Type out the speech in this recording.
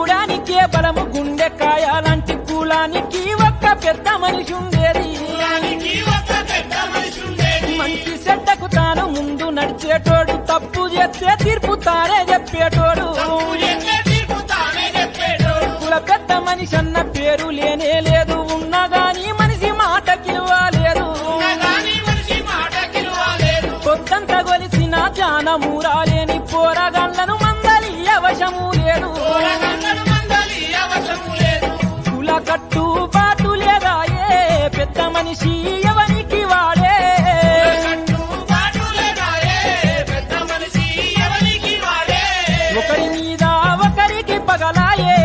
గూడానికే బలము గుండె కాయాలంటి కులానికి ఒక్క పెద్ద మనిషి ఉండేది. మంచి చెడ్డకు తాను ముందు నడిచేటోడు, తప్పు చేస్తే తీర్పు తానే చెప్పేటోడు. కుల పెద్ద మనిషి అన్న పేరు లేనే లేదు, ఉన్నా గాని మనిషి మాట కిలువలేదు. పొద్దంత గొలిసిన ధ్యానము రాలేని పోరగాళ్లను మందలి అవశము లేదు. కుల కట్టు బాటు లేదాయే పెద్ద మనిషి ఎవరికి వాడే. ఒకరి మీద ఒకరికి పగలాయే